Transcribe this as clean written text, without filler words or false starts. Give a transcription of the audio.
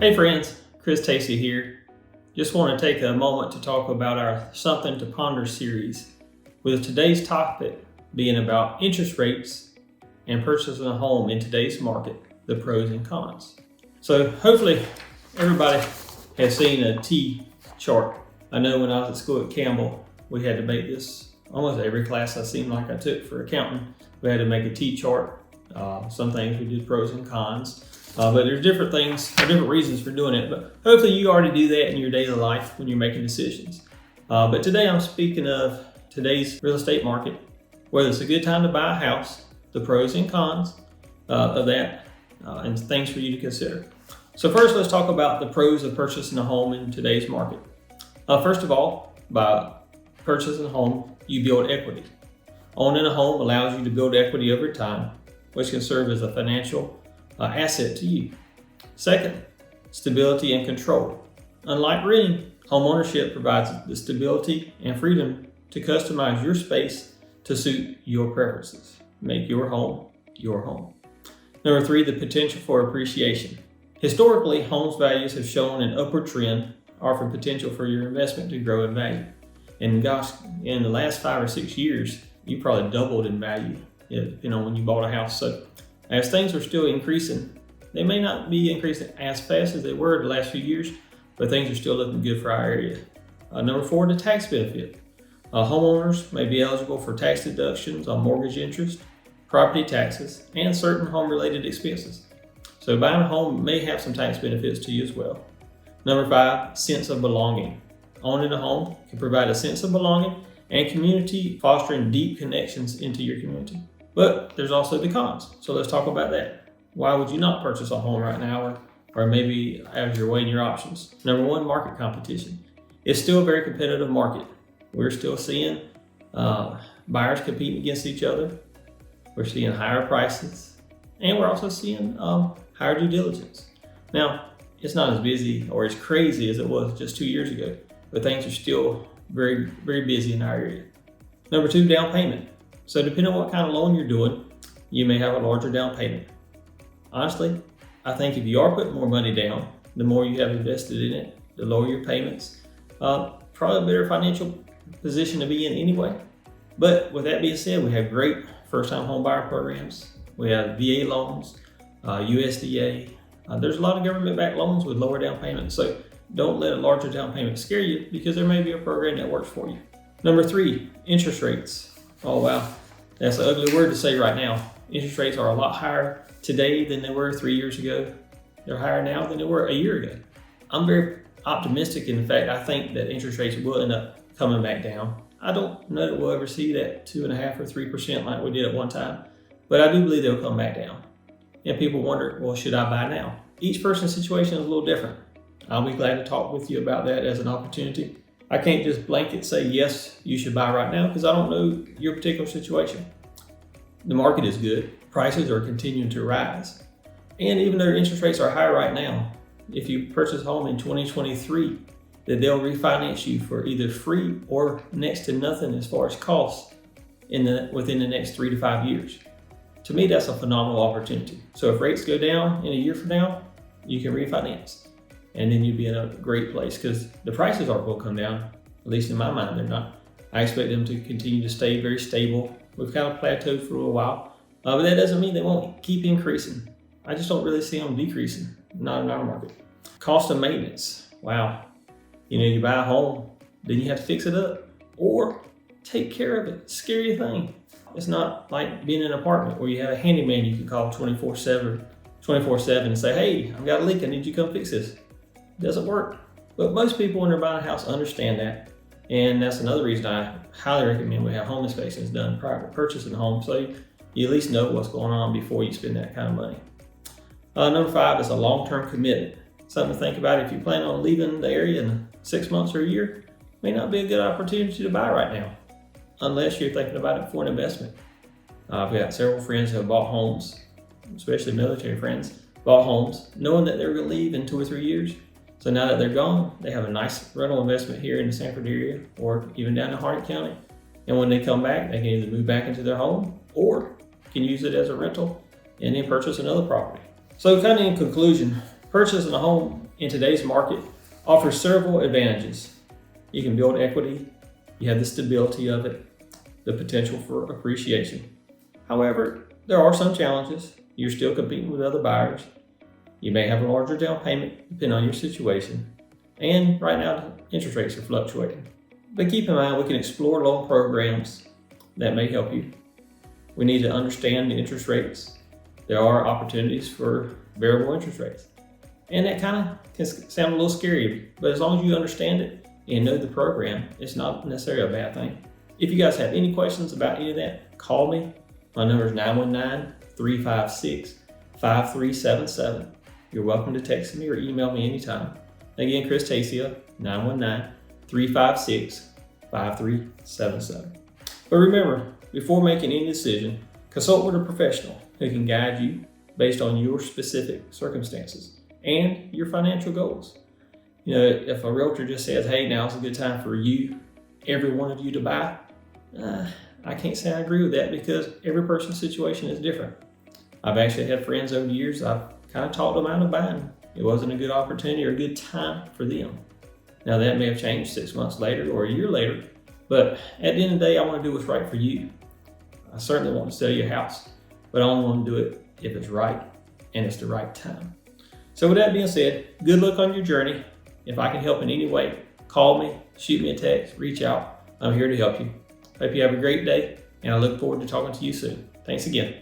Hey friends, Chris Tacey here. Just want to take a moment to talk about our Something to Ponder series, with today's topic being about interest rates and purchasing a home in today's market, the pros and cons. So hopefully everybody has seen a T chart. I know when I was at school at Campbell, we had to make this almost every class I seemed like I took for accounting. We had to make a T chart. Some things we did pros and cons. But there's different things, or different reasons for doing it. But hopefully you already do that in your daily life when you're making decisions. But today I'm speaking of today's real estate market, whether it's a good time to buy a house, the pros and cons of that, and things for you to consider. So first, let's talk about the pros of purchasing a home in today's market. First of all, by purchasing a home, you build equity. Owning a home allows you to build equity over time, which can serve as a financial asset to you. Second, stability and control. Unlike renting, home ownership provides the stability and freedom to customize your space to suit your preferences. Make your home your home. Number three, the potential for appreciation. Historically, homes values have shown an upward trend, offering potential for your investment to grow in value. And gosh, in the last 5 or 6 years, you probably doubled in value, depending on when you bought a house. So as things are still increasing, they may not be increasing as fast as they were the last few years, but things are still looking good for our area. Number four, the tax benefit. Homeowners may be eligible for tax deductions on mortgage interest, property taxes, and certain home-related expenses. So buying a home may have some tax benefits to you as well. Number five, sense of belonging. Owning a home can provide a sense of belonging and community, fostering deep connections into your community. But there's also the cons. So let's talk about that. Why would you not purchase a home right now, or maybe as you're weighing your options? Number one, market competition. It's still a very competitive market. We're still seeing buyers competing against each other. We're seeing higher prices, and we're also seeing higher due diligence. Now, it's not as busy or as crazy as it was just 2 years ago, but things are still very, very busy in our area. Number two, down payment. So depending on what kind of loan you're doing, you may have a larger down payment. Honestly, I think if you are putting more money down, the more you have invested in it, the lower your payments. Probably a better financial position to be in anyway. But with that being said, we have great first-time home buyer programs. We have VA loans, USDA. There's a lot of government-backed loans with lower down payments. So don't let a larger down payment scare you, because there may be a program that works for you. Number three, interest rates. Oh wow, that's an ugly word to say right now. Interest rates are a lot higher today than they were 3 years ago. They're higher now than they were a year ago. I'm very optimistic. In fact, I think that interest rates will end up coming back down. I don't know that we'll ever see that 2.5% or 3% like we did at one time, but I do believe they'll come back down. And people wonder, well, should I buy now? Each person's situation is a little different. I'll be glad to talk with you about that as an opportunity. I can't just blanket say, yes, you should buy right now, because I don't know your particular situation. The market is good. Prices are continuing to rise. And even though interest rates are high right now, if you purchase a home in 2023, then they'll refinance you for either free or next to nothing as far as costs within the next 3 to 5 years. To me, that's a phenomenal opportunity. So if rates go down in a year from now, you can refinance. And then you'd be in a great place, because the prices aren't going to come down. At least in my mind, they're not. I expect them to continue to stay very stable. We've kind of plateaued for a little while, but that doesn't mean they won't keep increasing. I just don't really see them decreasing, not in our market. Cost of maintenance. Wow. You buy a home, then you have to fix it up or take care of it. Scary thing. It's not like being in an apartment where you have a handyman you can call 24/7 and say, hey, I've got a leak, I need you to come fix this. Doesn't work. But most people when they're buying a house understand that. And that's another reason I highly recommend we have home inspections done prior to purchasing a home, so you at least know what's going on before you spend that kind of money. Number five is a long-term commitment. Something to think about if you plan on leaving the area in 6 months or a year. May not be a good opportunity to buy right now, unless you're thinking about it for an investment. I've got several friends who have bought homes, especially military friends, bought homes knowing that they're going to leave in 2 or 3 years. So now that they're gone, they have a nice rental investment here in the Sanford area or even down in Harnett County. And when they come back, they can either move back into their home or can use it as a rental and then purchase another property. So kind of in conclusion, purchasing a home in today's market offers several advantages. You can build equity, you have the stability of it, the potential for appreciation. However, there are some challenges. You're still competing with other buyers. You may have a larger down payment depending on your situation. And right now, interest rates are fluctuating. But keep in mind, we can explore loan programs that may help you. We need to understand the interest rates. There are opportunities for variable interest rates. And that kind of can sound a little scary, but as long as you understand it and know the program, it's not necessarily a bad thing. If you guys have any questions about any of that, call me. My number is 919-356-5377. You're welcome to text me or email me anytime. Again, Chris Tasia, 919-356-5377. But remember, before making any decision, consult with a professional who can guide you based on your specific circumstances and your financial goals. You know, if a realtor just says, hey, now's a good time for you, every one of you to buy, I can't say I agree with that because every person's situation is different. I've actually had friends over the years, I've kind of talked them out of buying. It wasn't a good opportunity or a good time for them. Now that may have changed 6 months later or a year later, but at the end of the day, I want to do what's right for you. I certainly want to sell your house, but I only want to do it if it's right and it's the right time. So with that being said, good luck on your journey. If I can help in any way, call me, shoot me a text, reach out. I'm here to help you. Hope you have a great day, and I look forward to talking to you soon. Thanks again.